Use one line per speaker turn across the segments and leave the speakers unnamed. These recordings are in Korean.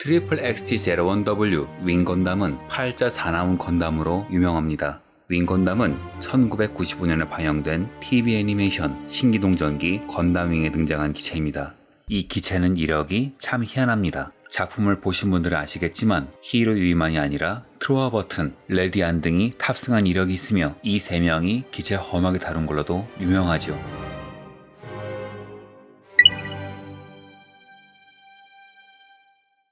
트리플 XT01W 윙 건담은 팔자 사나운 건담으로 유명합니다. 윙 건담은 1995년에 방영된 TV 애니메이션 신기동전기 건담 윙에 등장한 기체입니다. 이 기체는 이력이 참 희한합니다. 작품을 보신 분들은 아시겠지만 히이로 유이만이 아니라 트로아 버튼, 레디안 등이 탑승한 이력이 있으며 이 3명이 기체 험하게 다룬 걸로도 유명하죠.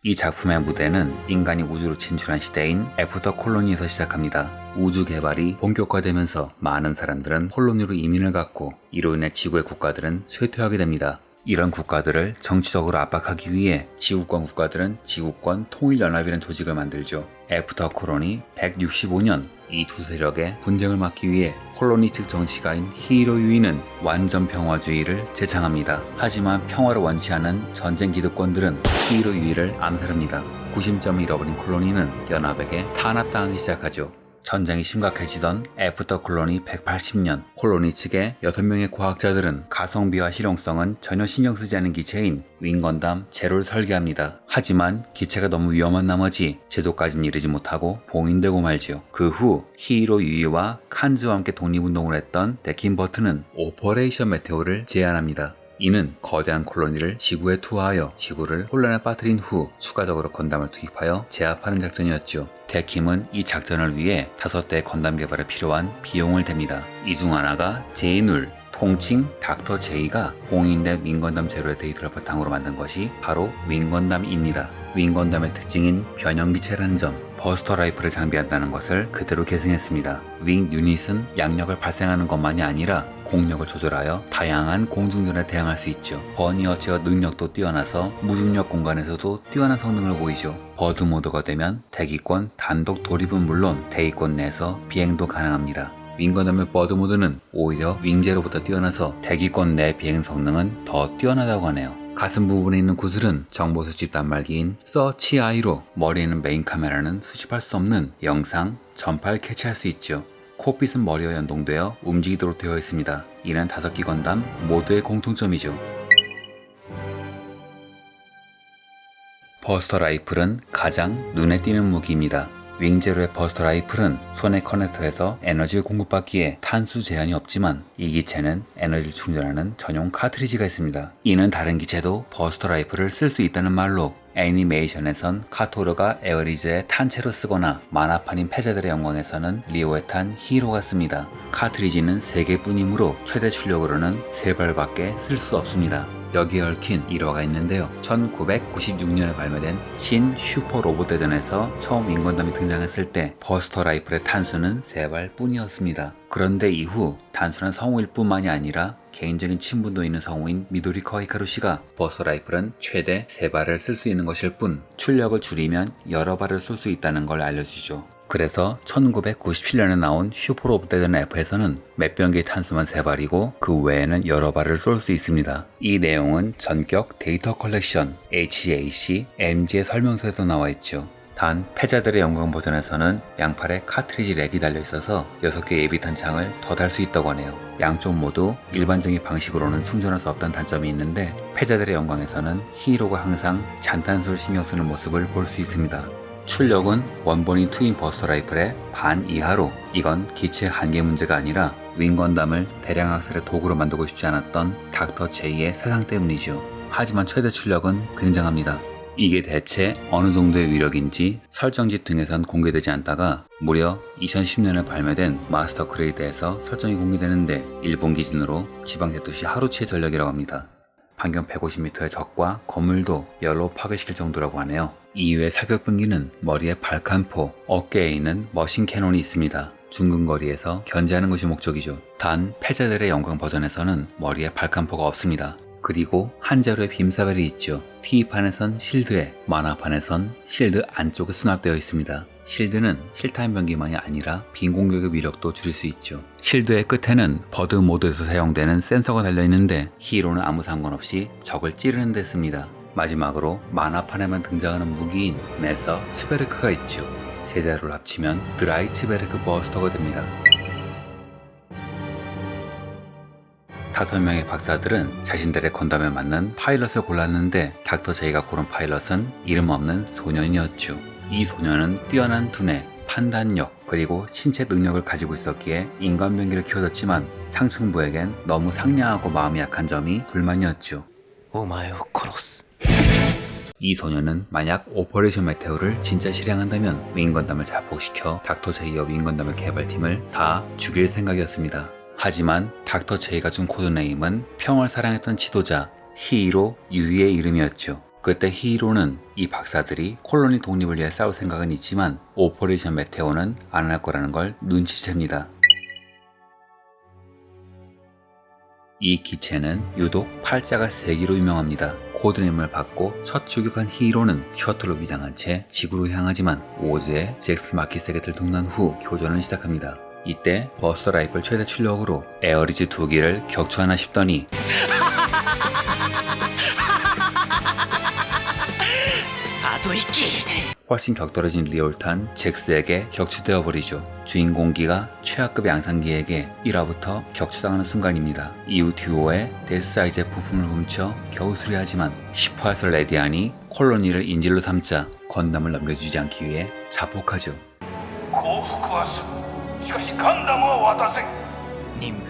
이 작품의 무대는 인간이 우주로 진출한 시대인 애프터 콜로니에서 시작합니다. 우주 개발이 본격화되면서 많은 사람들은 콜로니로 이민을 갔고 이로 인해 지구의 국가들은 쇠퇴하게 됩니다. 이런 국가들을 정치적으로 압박하기 위해 지구권 국가들은 지구권 통일연합이라는 조직을 만들죠. 애프터 콜로니 165년 이 두 세력의 분쟁을 막기 위해 콜로니 측 정치가인 히이로 유이는 완전 평화주의를 제창합니다. 하지만 평화를 원치 않은 전쟁 기득권들은 히이로 유이를 암살합니다. 구심점을 잃어버린 콜로니는 연합에게 탄압당하기 시작하죠. 전쟁이 심각해지던 애프터 콜로니 180년, 콜로니 측의 6명의 과학자들은 가성비와 실용성은 전혀 신경 쓰지 않은 기체인 윙건담 제로를 설계합니다. 하지만 기체가 너무 위험한 나머지 제조까지는 이르지 못하고 봉인되고 말지요. 그 후 히이로 유이와 칸즈와 함께 독립운동을 했던 데킨 버튼은 오퍼레이션 메테오를 제안합니다. 이는 거대한 콜로니를 지구에 투하하여 지구를 혼란에 빠뜨린 후 추가적으로 건담을 투입하여 제압하는 작전이었죠. 데킴은 이 작전을 위해 5대의 건담 개발에 필요한 비용을 댑니다. 이 중 하나가 제이눌, 통칭 닥터 제이가 공인된 윙건담 제로의 데이터를 바탕으로 만든 것이 바로 윙건담입니다. 윙건담의 특징인 변형기체라는 점, 버스터 라이플을 장비한다는 것을 그대로 계승했습니다. 윙 유닛은 양력을 발생하는 것만이 아니라 공력을 조절하여 다양한 공중전에 대항할 수 있죠. 버니어 제어 능력도 뛰어나서 무중력 공간에서도 뛰어난 성능을 보이죠. 버드 모드가 되면 대기권 단독 돌입은 물론 대기권 내에서 비행도 가능합니다. 윙건담의 버드 모드는 오히려 윙제로보다 뛰어나서 대기권 내 비행 성능은 더 뛰어나다고 하네요. 가슴 부분에 있는 구슬은 정보 수집 단말기인 서치 아이로 머리에 있는 메인 카메라는 수집할 수 없는 영상, 전파를 캐치할 수 있죠. 콕핏은 머리와 연동되어 움직이도록 되어 있습니다. 이는 5기 건담 모두의 공통점이죠. 버스터 라이플은 가장 눈에 띄는 무기입니다. 윙제로의 버스터 라이플은 손의 커넥터에서 애너지를 공급받기에 탄수 제한이 없지만 이 기체는 에너지를 충전하는 전용 카트리지가 있습니다. 이는 다른 기체도 버스터 라이플을 쓸 수 있다는 말로 애니메이션에선 카토르가 에어리즈의 탄채로 쓰거나 만화판인 패자들의 영광에서는 리오에 탄 히로가 씁니다. 카트리지는 3개뿐이므로 최대 출력으로는 3발밖에 쓸 수 없습니다. 여기에 얽힌 일화가 있는데요. 1996년에 발매된 신 슈퍼 로봇 대전에서 처음 윙건담이 등장했을 때 버스터 라이플의 탄수는 3발 뿐이었습니다. 그런데 이후 단순한 성우일 뿐만이 아니라 개인적인 친분도 있는 성우인 미도리카 히카루 씨가 버스터 라이플은 최대 3발을 쓸 수 있는 것일 뿐 출력을 줄이면 여러 발을 쏠 수 있다는 걸 알려주죠. 그래서 1997년에 나온 슈퍼 로봇 대전 F에서는 몇 병기의 탄수만 3발이고 그 외에는 여러 발을 쏠 수 있습니다. 이 내용은 전격 데이터 컬렉션 HAC MG의 설명서에도 나와 있죠. 단 패자들의 영광 버전에서는 양팔에 카트리지 렉이 달려있어서 6개의 예비 탄창을 더 달 수 있다고 하네요. 양쪽 모두 일반적인 방식으로는 충전할 수 없다는 단점이 있는데 패자들의 영광에서는 히이로가 항상 잔탄수를 신경 쓰는 모습을 볼 수 있습니다. 출력은 원본인 트윈 버스터 라이플의 반 이하로 이건 기체의 한계 문제가 아니라 윙건담을 대량 학살의 도구로 만들고 싶지 않았던 닥터 제이의 사상 때문이죠. 하지만 최대 출력은 굉장합니다. 이게 대체 어느 정도의 위력인지 설정지 등에선 공개되지 않다가 무려 2010년에 발매된 마스터 그레이드에서 설정이 공개되는데 일본 기준으로 지방제도시 하루치의 전력이라고 합니다. 반경 150m의 적과 건물도 열로 파괴시킬 정도라고 하네요. 이외의 사격병기는 머리에 발칸포, 어깨에 있는 머신 캐논이 있습니다. 중근거리에서 견제하는 것이 목적이죠. 단 패자들의 영광 버전에서는 머리에 발칸포가 없습니다. 그리고 한 자루의 빔사벨이 있죠. TV판에선 실드에, 만화판에선 실드 안쪽에 수납되어 있습니다. 실드는 힐타임 병기만이 아니라 빈 공격의 위력도 줄일 수 있죠. 실드의 끝에는 버드 모드에서 사용되는 센서가 달려있는데 히로는 아무 상관없이 적을 찌르는 데 씁니다. 마지막으로 만화판에만 등장하는 무기인 메서 츠베르크가 있죠. 세 자루를 합치면 드라이 츠베르크 버스터가 됩니다. 5명의 박사들은 자신들의 건담에 맞는 파일럿을 골랐는데 닥터 제이가 고른 파일럿은 이름 없는 소년이었죠. 이 소년은 뛰어난 두뇌, 판단력, 그리고 신체 능력을 가지고 있었기에 인간병기를 키워줬지만 상층부에겐 너무 상냥하고 마음이 약한 점이 불만이었죠.
お前を殺す
이 소녀는 만약 오퍼레이션 메테오를 진짜 실행한다면 윙건담을 자폭시켜 닥터 제이와 윙건담의 개발팀을 다 죽일 생각이었습니다. 하지만 닥터 제이가 준 코드네임은 평화를 사랑했던 지도자 히이로 유이의 이름이었죠. 그때 히이로는 이 박사들이 콜로니 독립을 위해 싸울 생각은 있지만 오퍼레이션 메테오는 안 할 거라는 걸 눈치챕니다. 이 기체는 유독 팔자가 3개로 유명합니다. 코드네임을 받고 첫 추격한 히이로는 셔틀로 위장한 채 지구로 향하지만 오즈의 잭스 마키스에게 들통난 후 교전을 시작합니다. 이때 버스터 라이플 최대 출력으로 에어리즈 2기를 격추하나 싶더니 훨씬 격떨어진 리올탄 잭스에게 격추되어 버리죠. 주인공기가 최하급의 양상기에게 1화부터 격추당하는 순간입니다. 이후 듀오의 데스사이즈의 부품을 훔쳐 겨우 수리하지만 10화에서 레디안이 콜로니를 인질로 삼자 건담을 넘겨주지 않기 위해 자폭하죠.
降伏はする。しかしガンダムは渡せん。
任務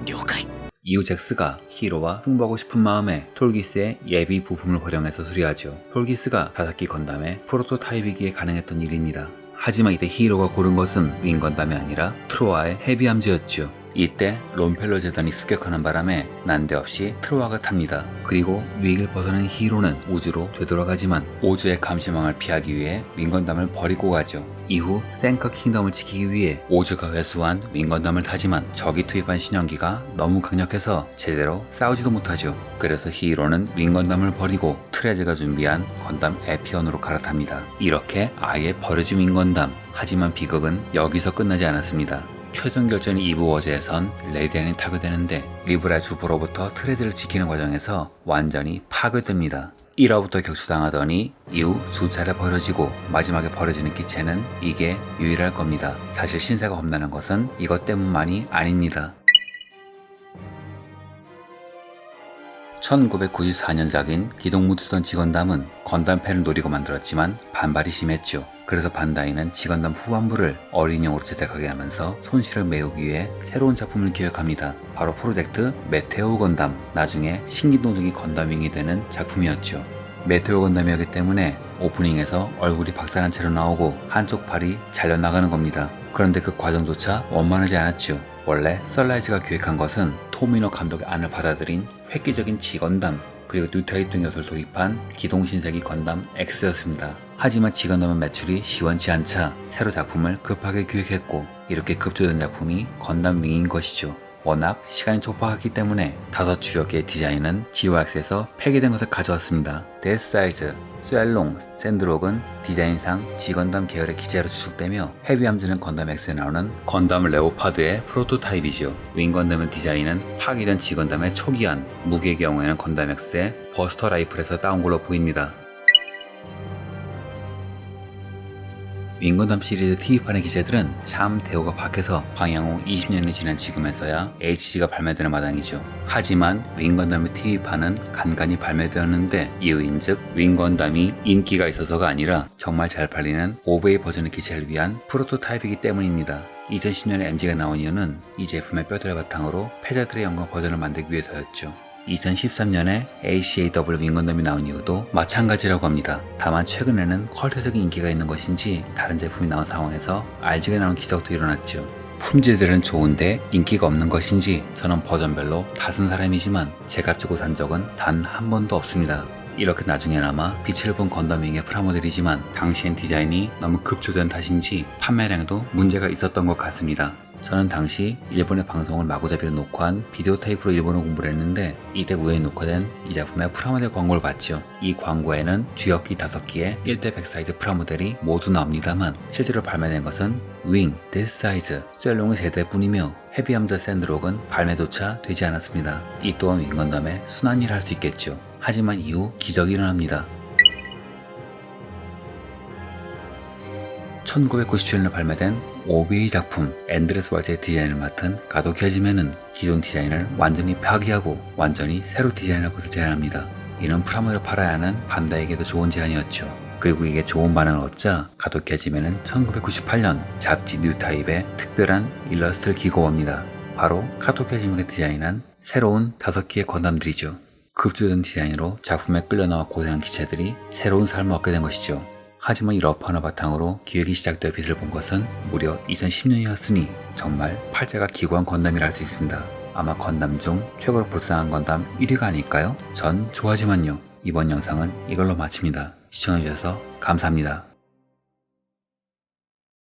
了解
이후 잭스가 히로와 승부하고 싶은 마음에 톨기스의 예비 부품을 활용해서 수리하죠. 톨기스가 5기 건담의 프로토타입이기에 가능했던 일입니다. 하지만 이때 히로가 고른 것은 윙건담이 아니라 트로아의 헤비함즈였죠. 이때 롬펠러 재단이 습격하는 바람에 난데없이 트로아가 탑니다. 그리고 위기를 벗어난 히로는 우주로 되돌아가지만 오즈의 감시망을 피하기 위해 윙건담을 버리고 가죠. 이후 센커 킹덤을 지키기 위해 오즈가 회수한 윙건담을 타지만 적이 투입한 신형기가 너무 강력해서 제대로 싸우지도 못하죠. 그래서 히로는 윙건담을 버리고 트레즈가 준비한 건담 에피언으로 갈아탑니다. 이렇게 아예 버려진 윙건담. 하지만 비극은 여기서 끝나지 않았습니다. 최종 결전 2부 워즈에선 레디안이 타격되는데 리브라 주보로부터 트레드를 지키는 과정에서 완전히 파괴됩니다. 1화부터 격추당하더니 이후 수차례 버려지고 마지막에 버려지는 기체는 이게 유일할 겁니다. 사실 신세가 겁나는 것은 이것 때문만이 아닙니다. 1994년작인 기동무드선 지건담은 건담팬을 노리고 만들었지만 반발이 심했죠. 그래서 반다이는 지건담 후반부를 어린이용으로 제작하게 하면서 손실을 메우기 위해 새로운 작품을 기획합니다. 바로 프로젝트 메테오 건담, 나중에 신기동적인 건담윙이 되는 작품이었죠. 메테오 건담이었기 때문에 오프닝에서 얼굴이 박살난 채로 나오고 한쪽 팔이 잘려나가는 겁니다. 그런데 그 과정조차 원만하지 않았죠. 원래 썰라이즈가 기획한 것은 토미노 감독의 안을 받아들인 획기적인 지건담, 그리고 뉴타입 등 요소를 도입한 기동신세기 건담 X였습니다. 하지만 지건담의 매출이 시원치 않자 새로 작품을 급하게 기획했고 이렇게 급조된 작품이 건담 윙인 것이죠. 워낙 시간이 촉박하기 때문에 5주역의 디자인은 GOX에서 폐기된 것을 가져왔습니다. 데스사이즈, 쇠롱, 샌드록은 디자인상 지건담 계열의 기체로 추측되며 헤비함즈는 건담 X에 나오는 건담 레오파드의 프로토타입이죠. 윙건담의 디자인은 파기된 지건담의 초기한, 무기의 경우에는 건담 X의 버스터 라이플에서 따온 걸로 보입니다. 윙건담 시리즈 TV판의 기체들은 참 대우가 박해서 방영 후 20년이 지난 지금에서야 HG가 발매되는 마당이죠. 하지만 윙건담의 TV판은 간간히 발매되었는데 이유인즉 윙건담이 인기가 있어서가 아니라 정말 잘 팔리는 OVA 버전의 기체를 위한 프로토타입이기 때문입니다. 2010년에 MG가 나온 이유는 이 제품의 뼈대를 바탕으로 패자들의 영광 버전을 만들기 위해서였죠. 2013년에 ACAW 윙건담이 나온 이유도 마찬가지라고 합니다. 다만 최근에는 컬트적인 인기가 있는 것인지 다른 제품이 나온 상황에서 RG가 나온 기적도 일어났죠. 품질들은 좋은데 인기가 없는 것인지 저는 버전별로 다 쓴 사람이지만 제값 주고 산 적은 단 한 번도 없습니다. 이렇게 나중에나마 빛을 본 건담 윙의 프라모델이지만 당시엔 디자인이 너무 급조된 탓인지 판매량에도 문제가 있었던 것 같습니다. 저는 당시 일본의 방송을 마구잡이로 녹화한 비디오 테이프로 일본어 공부를 했는데 이때 우연히 녹화된 이 작품의 프라모델 광고를 봤죠. 이 광고에는 주역기 5기에 1대100 사이즈 프라모델이 모두 나옵니다만 실제로 발매된 것은 윙, 데스 사이즈, 쇠롱의 세대뿐이며 헤비함즈 샌드록은 발매조차 되지 않았습니다. 이 또한 윙건담의 순환이라 할 수 있겠죠. 하지만 이후 기적이 일어납니다. 1997년에 발매된 오비의 작품 엔드레스 월드의 디자인을 맡은 가도 켜지면은 기존 디자인을 완전히 파기하고 완전히 새로 디자인한 것을 제안합니다. 이는 프라모델을 팔아야 하는 반다에게도 좋은 제안이었죠. 그리고 이게 좋은 반응을 얻자 가도 켜지면은 1998년 잡지 뉴타입에 특별한 일러스트를 기고합니다. 바로 가도 켜지면이 디자인한 새로운 5개의 건담들이죠. 급조된 디자인으로 작품에 끌려나와 고생한 기체들이 새로운 삶을 얻게 된 것이죠. 하지만 이 러프하는 바탕으로 기획이 시작되어 빛을 본 것은 무려 2010년이었으니 정말 팔자가 기구한 건담이라 할 수 있습니다. 아마 건담 중 최고로 불쌍한 건담 1위가 아닐까요? 전 좋아하지만요. 이번 영상은 이걸로 마칩니다. 시청해주셔서 감사합니다.